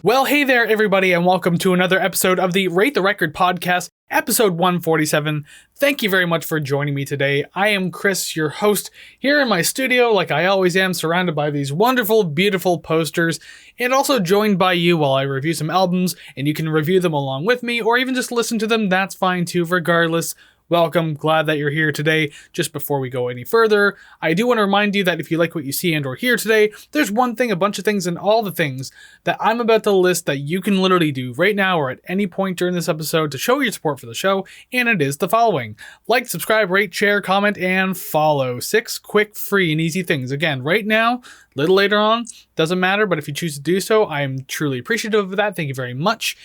Well, hey there, everybody, and welcome to another episode of the Rate the Record podcast, episode 147. Thank you very much for joining me today. I am Chris, your host, here in my studio, like I always am, surrounded by these wonderful, beautiful posters, and also joined by you while I review some albums, and you can review them along with me, or even just listen to them, that's fine too, regardless. Welcome, glad that you're here today. Just before we go any further, I do want to remind you that if you like what you see and or hear today, there's one thing, a bunch of things, and all the things that I'm about to list that you can literally do right now or at any point during this episode to show your support for the show, and it is the following. Like, subscribe, rate, share, comment, and follow. 6 quick, free, and easy things. Again, right now, a little later on, doesn't matter, but if you choose to do so, I am truly appreciative of that. Thank you very much.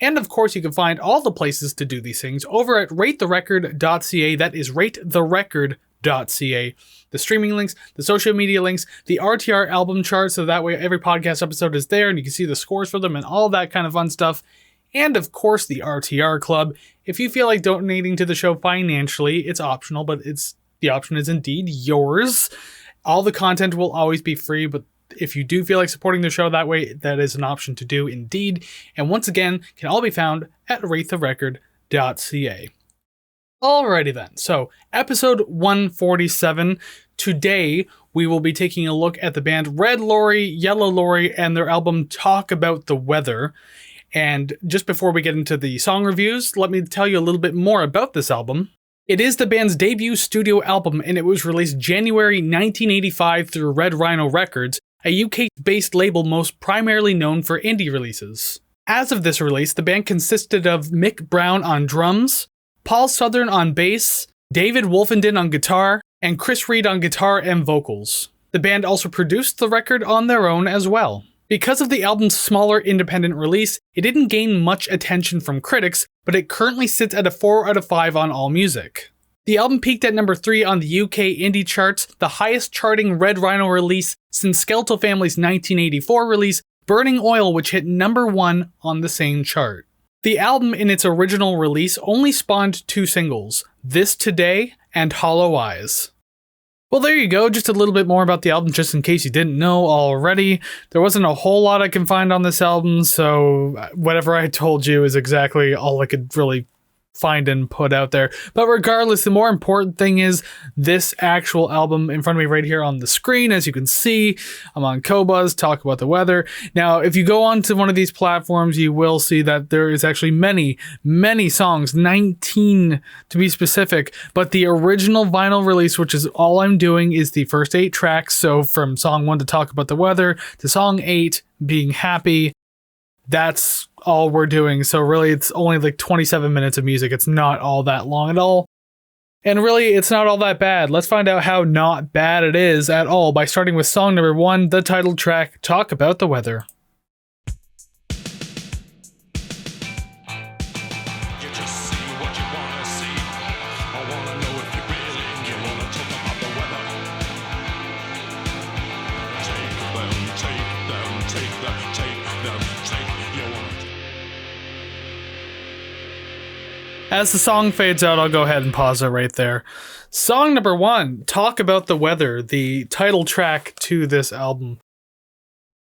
And of course, you can find all the places to do these things over at ratetherecord.ca. That is ratetherecord.ca. The streaming links, the social media links, the RTR album chart, so that way every podcast episode is there and you can see the scores for them and all that kind of fun stuff. And of course, the RTR Club. If you feel like donating to the show financially, it's optional, but the option is indeed yours. All the content will always be free, but if you do feel like supporting the show that way, that is an option to do indeed. And once again, can all be found at ratetherecord.ca. Alrighty then, so episode 147. Today, we will be taking a look at the band Red Lorry Yellow Lorry and their album Talk About the Weather. And just before we get into the song reviews, let me tell you a little bit more about this album. It is the band's debut studio album, and it was released January 1985 through Red Rhino Records, a UK-based label most primarily known for indie releases. As of this release, the band consisted of Mick Brown on drums, Paul Southern on bass, David Wolfenden on guitar, and Chris Reed on guitar and vocals. The band also produced the record on their own as well. Because of the album's smaller independent release, it didn't gain much attention from critics, but it currently sits at a 4 out of 5 on AllMusic. The album peaked at number 3 on the UK indie charts, the highest charting Red Rhino release since Skeletal Family's 1984 release, Burning Oil, which hit number 1 on the same chart. The album in its original release only spawned 2 singles, This Today and Hollow Eyes. Well, there you go, just a little bit more about the album, just in case you didn't know already. There wasn't a whole lot I can find on this album, so whatever I told you is exactly all I could really find and put out there. But regardless, the more important thing is this actual album in front of me right here on the screen. As you can see, I'm on Qobuz, Talk About the Weather. Now, if you go onto one of these platforms, you will see that there is actually many songs, 19 to be specific, but the original vinyl release, which is all I'm doing, is the first 8 tracks. So from song 1 to Talk About the Weather to song 8, Being Happy, that's all we're doing. So really, it's only like 27 minutes of music. It's not all that long at all. And really, it's not all that bad. Let's find out how not bad it is at all by starting with song number 1, the title track, Talk About the Weather. As the song fades out, I'll go ahead and pause it right there. Song number 1, Talk About the Weather, the title track to this album.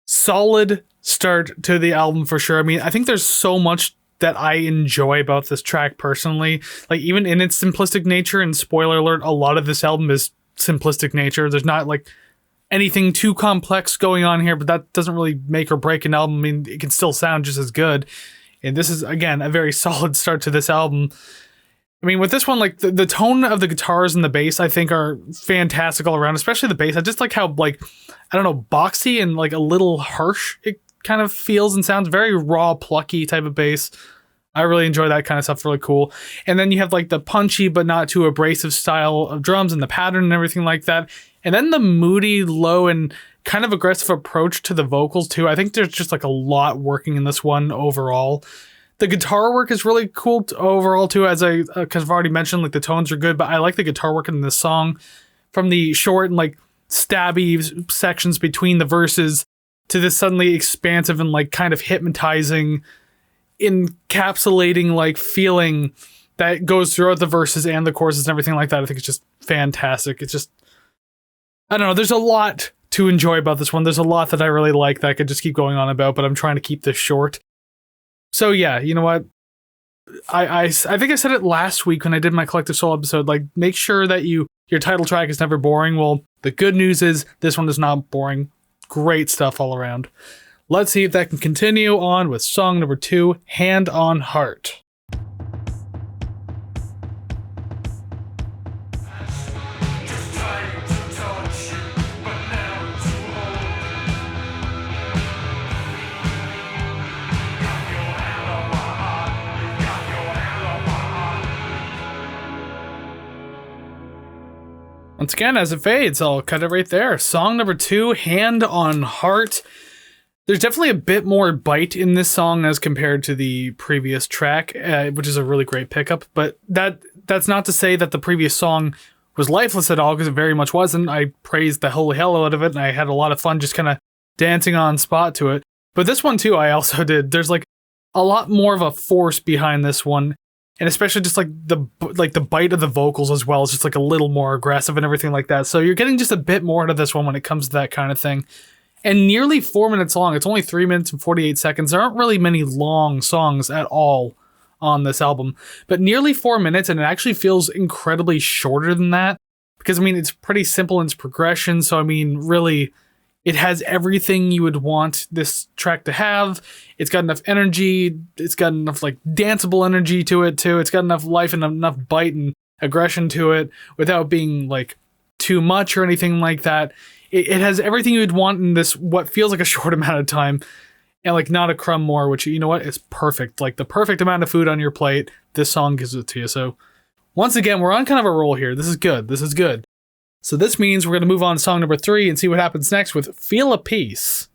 Solid start to the album for sure. I mean, I think there's so much that I enjoy about this track personally. Like, even in its simplistic nature, and spoiler alert, a lot of this album is simplistic nature. There's not like anything too complex going on here, but that doesn't really make or break an album. I mean, it can still sound just as good. And this is, again, a very solid start to this album. I mean, with this one, like, the tone of the guitars and the bass, I think, are fantastic all around, especially the bass. I just like how, like, I don't know, boxy and, like, a little harsh it kind of feels and sounds. Very raw, plucky type of bass. I really enjoy that kind of stuff, really cool. And then you have, like, the punchy but not too abrasive style of drums and the pattern and everything like that. And then the moody, low, and kind of aggressive approach to the vocals too. I think there's just like a lot working in this one overall. The guitar work is really cool overall too, as because I've already mentioned, like, the tones are good, but I like the guitar work in this song, from the short and like stabby sections between the verses to this suddenly expansive and like kind of hypnotizing, encapsulating like feeling that goes throughout the verses and the choruses and everything like that. I think it's just fantastic. It's just, I don't know, there's a lot to enjoy about this one. There's a lot that I really like that I could just keep going on about, but I'm trying to keep this short. So yeah, you know what? I think I said it last week when I did my Collective Soul episode, like, make sure that your title track is never boring. Well, the good news is this one is not boring. Great stuff all around. Let's see if that can continue on with song number 2, Hand on Heart. Once again, as it fades, I'll cut it right there. Song number 2, Hand on Heart. There's definitely a bit more bite in this song as compared to the previous track, which is a really great pickup. But that's not to say that the previous song was lifeless at all, because it very much wasn't. I praised the holy hell out of it, and I had a lot of fun just kind of dancing on spot to it. But this one too, I also did. There's like a lot more of a force behind this one. And especially just like the bite of the vocals as well is just like a little more aggressive and everything like that. So you're getting just a bit more out of this one when it comes to that kind of thing. And nearly 4 minutes long. It's only 3 minutes and 48 seconds. There aren't really many long songs at all on this album. But nearly 4 minutes, and it actually feels incredibly shorter than that. Because, I mean, it's pretty simple in its progression. So, I mean, really, it has everything you would want this track to have. It's got enough energy. It's got enough like danceable energy to it too. It's got enough life and enough bite and aggression to it without being like too much or anything like that. It has everything you would want in this, what feels like a short amount of time, and like not a crumb more, which, you know what, is perfect. Like the perfect amount of food on your plate. This song gives it to you. So once again, we're on kind of a roll here. This is good. This is good. So this means we're going to move on to song number 3 and see what happens next with Feel a Peace.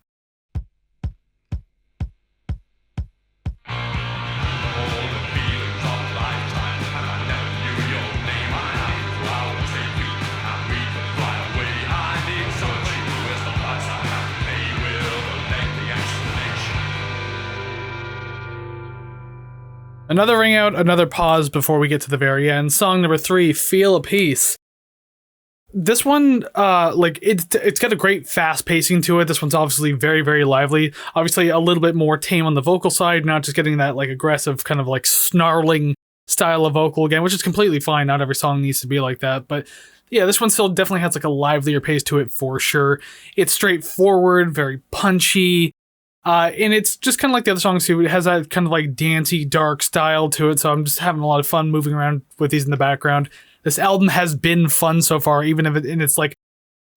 Another ring out, another pause before we get to the very end. Song number 3, Feel a Peace. This one, it's got a great fast pacing to it. This one's obviously very, very lively. Obviously a little bit more tame on the vocal side, not just getting that like aggressive kind of like snarling style of vocal again, which is completely fine. Not every song needs to be like that. But yeah, this one still definitely has like a livelier pace to it for sure. It's straightforward, very punchy. And it's just kind of like the other songs too. It has that kind of like dancey, dark style to it. So I'm just having a lot of fun moving around with these in the background. This album has been fun so far, even if in its like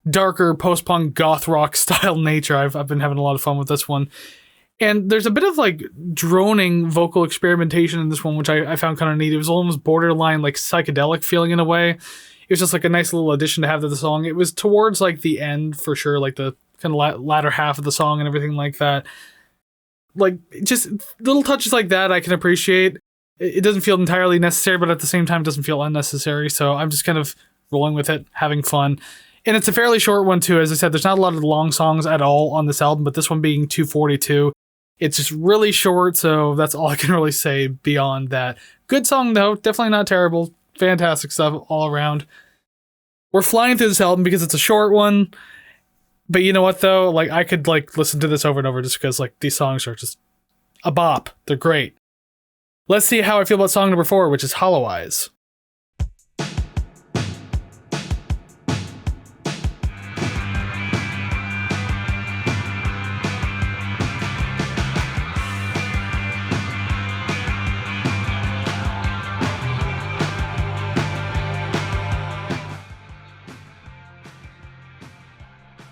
darker post-punk goth rock style nature. I've been having a lot of fun with this one. And there's a bit of like droning vocal experimentation in this one, which I found kind of neat. It was almost borderline like psychedelic feeling in a way. It was just like a nice little addition to have to the song. It was towards like the end for sure, like the kind of latter half of the song and everything like that. Like just little touches like that I can appreciate. It doesn't feel entirely necessary, but at the same time, it doesn't feel unnecessary. So I'm just kind of rolling with it, having fun. And it's a fairly short one, too. As I said, there's not a lot of long songs at all on this album, but this one being 2:42, it's just really short. So that's all I can really say beyond that. Good song, though. Definitely not terrible. Fantastic stuff all around. We're flying through this album because it's a short one. But you know what, though? Like, I could, like, listen to this over and over just because, like, these songs are just a bop. They're great. Let's see how I feel about song number 4, which is Hollow Eyes.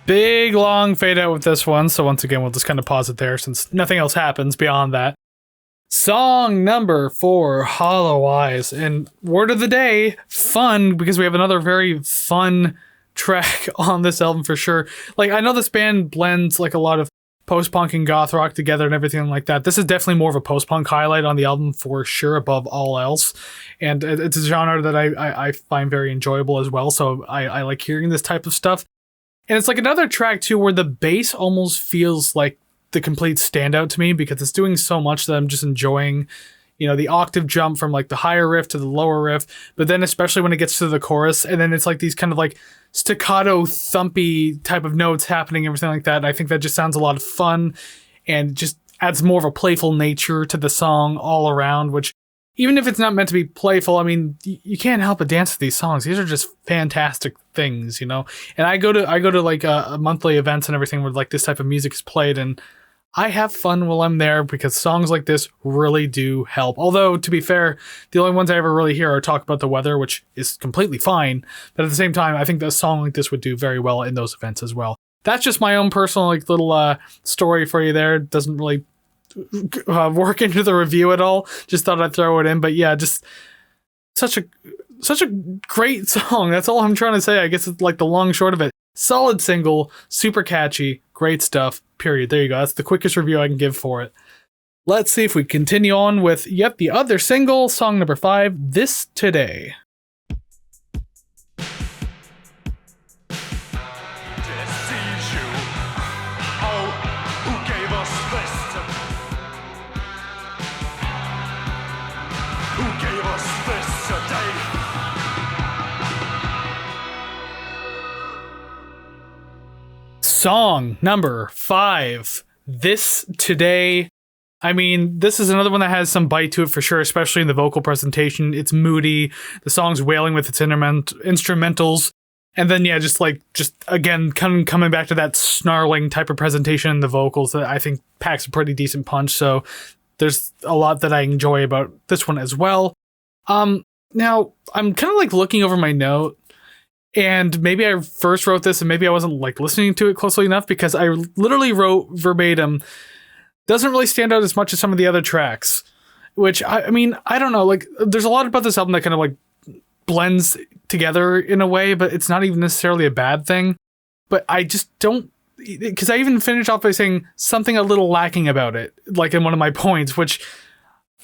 Big long fade out with this one, so once again we'll just kind of pause it there since nothing else happens beyond that. Song number 4, Hollow Eyes, and word of the day, fun, because we have another very fun track on this album for sure. Like, I know this band blends like a lot of post-punk and goth rock together and everything like that. This is definitely more of a post-punk highlight on the album for sure, above all else, and it's a genre that I find very enjoyable as well, so I like hearing this type of stuff. And it's like another track too where the bass almost feels like the complete standout to me because it's doing so much that I'm just enjoying, the octave jump from like the higher riff to the lower riff, but then especially when it gets to the chorus, and then it's like these kind of like staccato thumpy type of notes happening, everything like that. And I think that just sounds a lot of fun and just adds more of a playful nature to the song all around, which even if it's not meant to be playful, I mean, you can't help but dance to these songs. These are just fantastic things, And I go to like monthly events and everything where like this type of music is played, and I have fun while I'm there because songs like this really do help. Although, to be fair, the only ones I ever really hear are talk about the weather, which is completely fine. But at the same time, I think a song like this would do very well in those events as well. That's just my own personal like little story for you there. It doesn't really work into the review at all. Just thought I'd throw it in. But yeah, just such a great song. That's all I'm trying to say. I guess it's like the long short of it. Solid single, super catchy, great stuff, period. There you go. That's the quickest review I can give for it. Let's see if we continue on with yet the other single, song number 5, This Today. Song number 5, This Today. I mean, this is another one that has some bite to it for sure, especially in the vocal presentation. It's moody. The song's wailing with its instrumentals. And then, yeah, just again, coming back to that snarling type of presentation in the vocals that I think packs a pretty decent punch. So there's a lot that I enjoy about this one as well. Now, I'm kind of like looking over my note. And maybe I first wrote this and maybe I wasn't like listening to it closely enough because I literally wrote verbatim, doesn't really stand out as much as some of the other tracks, which I mean, I don't know, like there's a lot about this album that kind of like blends together in a way, but it's not even necessarily a bad thing. But I just don't, because I even finished off by saying something a little lacking about it, like in one of my points, which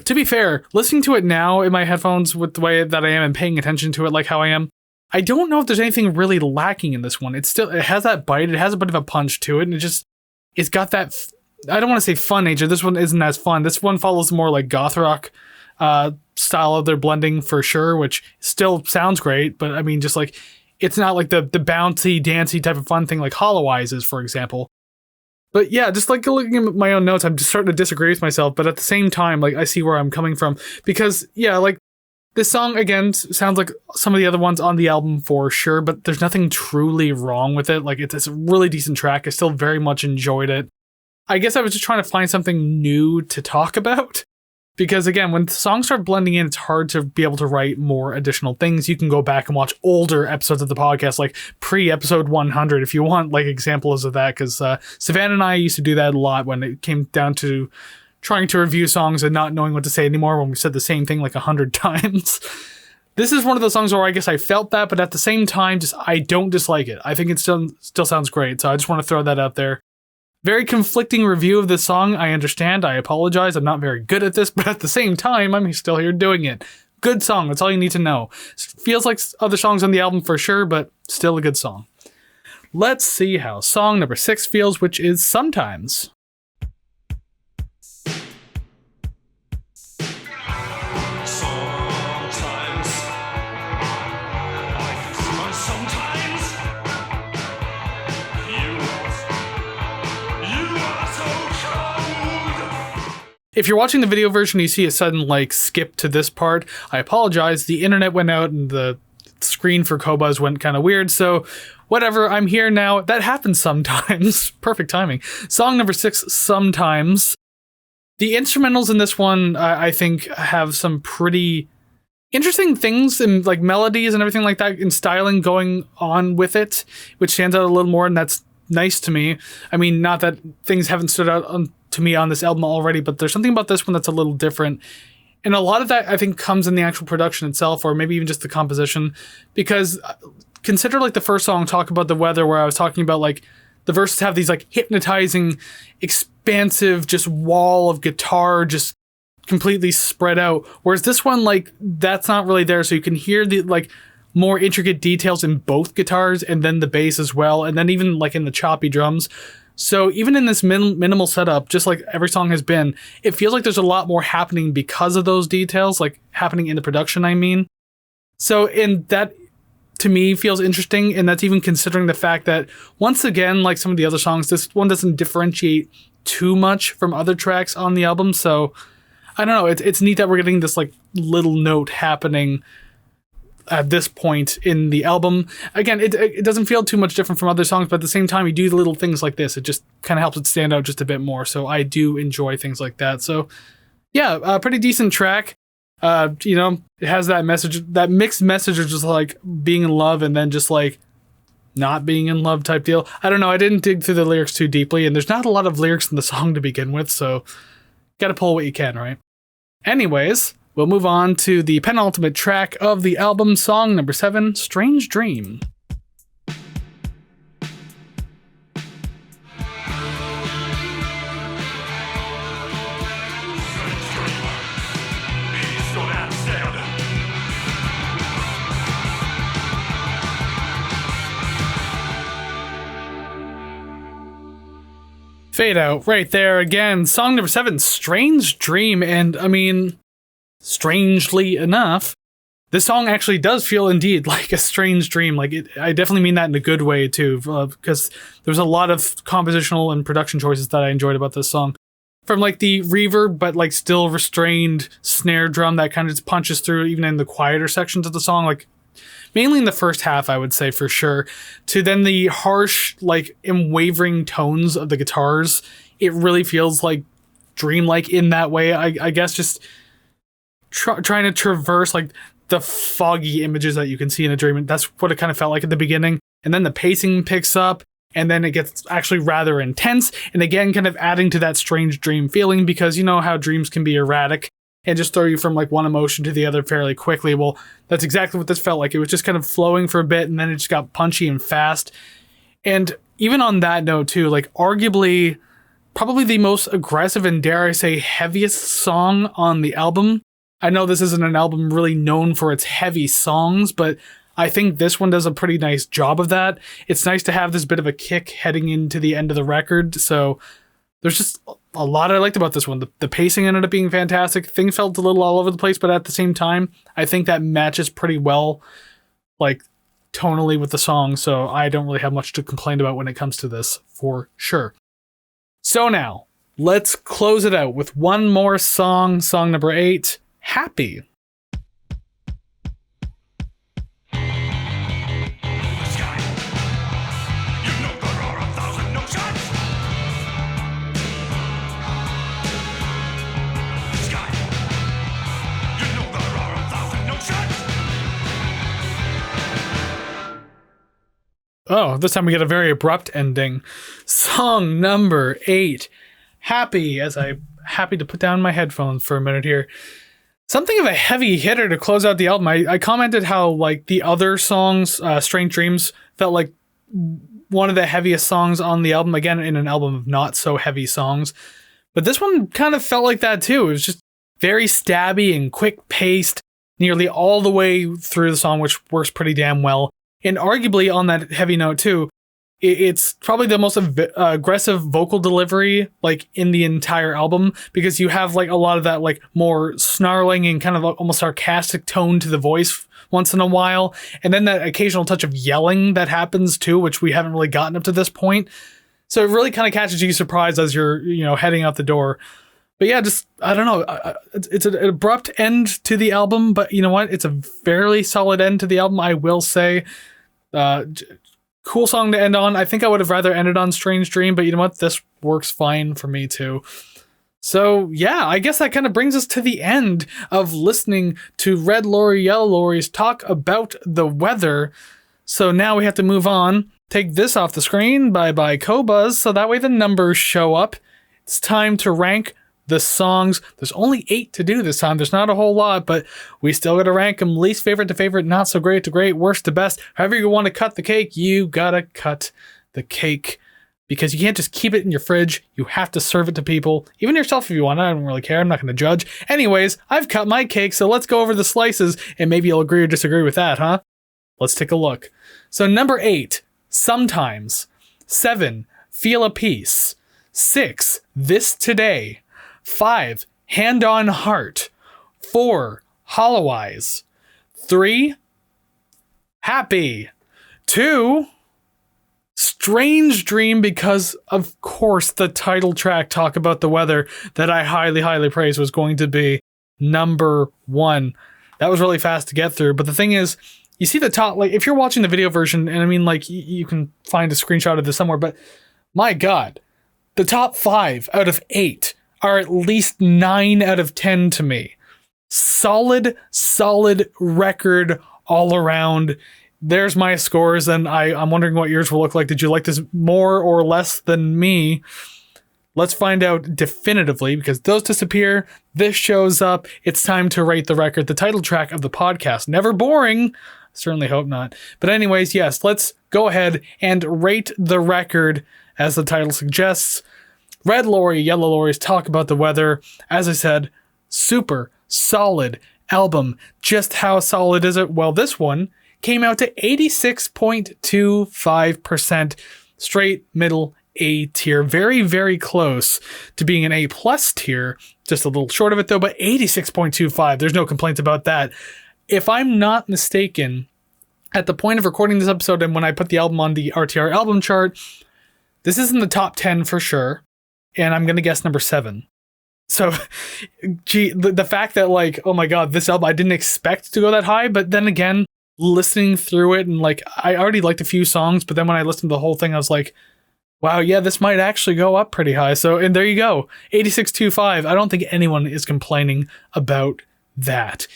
to be fair, listening to it now in my headphones with the way that I am and paying attention to it like how I am, I don't know if there's anything really lacking in this one. It has that bite. It has a bit of a punch to it. And it's got that, I don't want to say fun nature. This one isn't as fun. This one follows more like goth rock style of their blending for sure, which still sounds great. But I mean, just like, it's not like the bouncy, dancey type of fun thing like Hollow Eyes is, for example. But yeah, just like looking at my own notes, I'm just starting to disagree with myself. But at the same time, like I see where I'm coming from because yeah, like, this song, again, sounds like some of the other ones on the album for sure, but there's nothing truly wrong with it. Like, it's a really decent track. I still very much enjoyed it. I guess I was just trying to find something new to talk about. Because, again, when songs start blending in, it's hard to be able to write more additional things. You can go back and watch older episodes of the podcast, like pre-episode 100, if you want, like, examples of that. Because Savannah and I used to do that a lot when it came down to trying to review songs and not knowing what to say anymore when we said the same thing like 100 times. This is one of those songs where I guess I felt that, but at the same time, just I don't dislike it. I think it still sounds great, so I just want to throw that out there. Very conflicting review of this song, I understand, I apologize, I'm not very good at this, but at the same time, I'm still here doing it. Good song, that's all you need to know. Feels like other songs on the album for sure, but still a good song. Let's see how song number 6 feels, which is Sometimes. If you're watching the video version, you see a sudden like skip to this part. I apologize. The internet went out and the screen for Kobuz went kind of weird. So whatever, I'm here now. That happens sometimes. Perfect timing. Song number 6, Sometimes. The instrumentals in this one, I think, have some pretty interesting things and like melodies and everything like that and styling going on with it, which stands out a little more, and that's nice to me. I mean, not that things haven't stood out to me on this album already, but there's something about this one that's a little different. And a lot of that, I think, comes in the actual production itself, or maybe even just the composition, because consider like the first song, Talk About the Weather, where I was talking about like the verses have these like hypnotizing, expansive, just wall of guitar just completely spread out. Whereas this one, like, that's not really there. So you can hear the like more intricate details in both guitars and then the bass as well. And then even like in the choppy drums. So even in this minimal setup, just like every song has been, it feels like there's a lot more happening because of those details, like happening in the production, I mean. So in that, to me, feels interesting, and that's even considering the fact that, once again, like some of the other songs, this one doesn't differentiate too much from other tracks on the album. So I don't know, it's neat that we're getting this like little note happening at this point in the album. Again, it doesn't feel too much different from other songs, but at the same time, you do the little things like this. It just kind of helps it stand out just a bit more. So I do enjoy things like that. So yeah, a pretty decent track. It has that message, that mixed message of just like being in love and then just like not being in love type deal. I don't know. I didn't dig through the lyrics too deeply, and there's not a lot of lyrics in the song to begin with. So gotta pull what you can, right? Anyways, we'll move on to the penultimate track of the album, song number 7, Strange Dream. Fade out right there again. Song number 7, Strange Dream. And I mean, strangely enough, this song actually does feel indeed like a strange dream. Like I definitely mean that in a good way too, because there's a lot of compositional and production choices that I enjoyed about this song. From like the reverb, but like still restrained snare drum that kind of just punches through even in the quieter sections of the song, like mainly in the first half, I would say for sure, to then the harsh, like wavering tones of the guitars. It really feels like dreamlike in that way. I guess just trying to traverse like the foggy images that you can see in a dream. That's what it kind of felt like at the beginning. And then the pacing picks up, and then it gets actually rather intense. And again, kind of adding to that strange dream feeling, because you know how dreams can be erratic and just throw you from like one emotion to the other fairly quickly. Well, that's exactly what this felt like. It was just kind of flowing for a bit, and then it just got punchy and fast. And even on that note too, like arguably probably the most aggressive and, dare I say, heaviest song on the album. I know this isn't an album really known for its heavy songs, but I think this one does a pretty nice job of that. It's nice to have this bit of a kick heading into the end of the record. So there's just a lot I liked about this one. The pacing ended up being fantastic. Things felt a little all over the place, but at the same time, I think that matches pretty well, like tonally with the song. So I don't really have much to complain about when it comes to this, for sure. So now let's close it out with one more song, song number 8, Happy. Oh, this time we get a very abrupt ending. Song number 8, Happy, as I'm happy to put down my headphones for a minute here. Something of a heavy hitter to close out the album. I commented how like the other songs, Strange Dreams, felt like one of the heaviest songs on the album, again, in an album of not so heavy songs. But this one kind of felt like that too. It was just very stabby and quick paced nearly all the way through the song, which works pretty damn well. And arguably on that heavy note too, it's probably the most aggressive vocal delivery like in the entire album, because you have like a lot of that like more snarling and kind of almost sarcastic tone to the voice once in a while. And then that occasional touch of yelling that happens too, which we haven't really gotten up to this point. So it really kind of catches you surprised as you're, heading out the door. But yeah, just, I don't know. It's an abrupt end to the album, but you know what? It's a fairly solid end to the album, I will say. Cool song to end on. I think I would have rather ended on Strange Dream, but you know what? This works fine for me too. So yeah, I guess that kind of brings us to the end of listening to Red Lorry Yellow Lorry's talk about the weather. So now we have to move on. Take this off the screen. Bye-bye Cobuzz, so that way the numbers show up. It's time to rank the songs. There's only 8 to do this time. There's not a whole lot, but we still got to rank them least favorite to favorite, not so great to great, worst to best. However you want to cut the cake, you gotta cut the cake, because you can't just keep it in your fridge. You have to serve it to people, even yourself if you want. I don't really care. I'm not going to judge. Anyways, I've cut my cake, so let's go over the slices, and maybe you'll agree or disagree with that, huh? Let's take a look. So number 8, Sometimes. 7, Feel a Piece. 6, This Today. 5, Hand on Heart. 4, Hollow Eyes. 3, Happy. 2, Strange Dream, because of course the title track, Talk About the Weather, that I highly praised, was going to be number 1. That was really fast to get through, but the thing is, you see the top, like if you're watching the video version, and I mean like you can find a screenshot of this somewhere, but my god, the top 5 out of 8 are at least 9 out of 10 to me. Solid record all around. There's my scores, and I'm wondering what yours will look like. Did you like this more or less than me? Let's find out definitively, because those disappear, this shows up. It's time to rate the record, the title track of the podcast. Never boring. Certainly hope not. But anyways, yes, let's go ahead and rate the record as the title suggests. Red Lorry, Yellow Lorry's Talk About the Weather. As I said, super solid album. Just how solid is it? Well, this one came out to 86.25%, straight middle A tier. Very close to being an A plus tier. Just a little short of it though, but 86.25. There's no complaints about that. If I'm not mistaken, at the point of recording this episode and when I put the album on the RTR album chart, this is in the top 10 for sure. And I'm going to guess number 7. So, gee, the fact that like, oh my god, this album, I didn't expect to go that high, but then again, listening through it and like, I already liked a few songs, but then when I listened to the whole thing, I was like, wow, yeah, this might actually go up pretty high. So, and there you go, 86.25. I don't think anyone is complaining about that.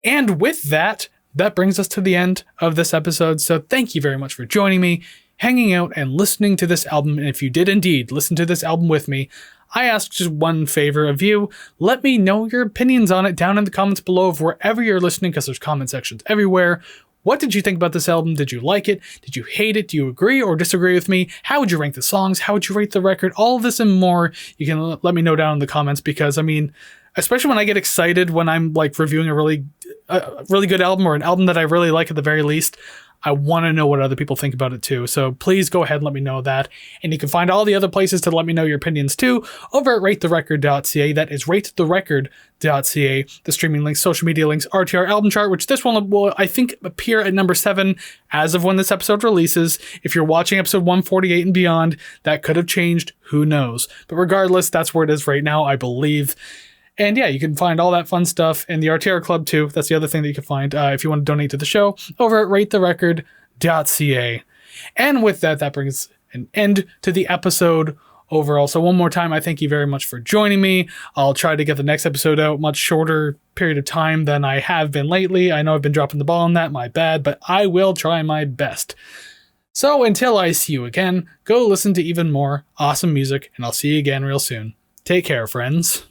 And with that, that brings us to the end of this episode. So thank you very much for joining me, hanging out and listening to this album. And if you did indeed listen to this album with me, I ask just one favor of you. Let me know your opinions on it down in the comments below of wherever you're listening, because there's comment sections everywhere. What did you think about this album? Did you like it? Did you hate it? Do you agree or disagree with me? How would you rank the songs? How would you rate the record? All of this and more, you can let me know down in the comments, because I mean, especially when I get excited when I'm like reviewing a really good album, or an album that I really like at the very least, I want to know what other people think about it too. So please go ahead and let me know that. And you can find all the other places to let me know your opinions too over at ratetherecord.ca. That is ratetherecord.ca. The streaming links, social media links, RTR album chart, which this one will, I think, appear at number 7 as of when this episode releases. If you're watching episode 148 and beyond, that could have changed. Who knows? But regardless, that's where it is right now, I believe. And yeah, you can find all that fun stuff in the RTR Club too. That's the other thing that you can find if you want to donate to the show over at ratetherecord.ca. And with that, that brings an end to the episode overall. So one more time, I thank you very much for joining me. I'll try to get the next episode out much shorter period of time than I have been lately. I know I've been dropping the ball on that, my bad, but I will try my best. So until I see you again, go listen to even more awesome music, and I'll see you again real soon. Take care, friends.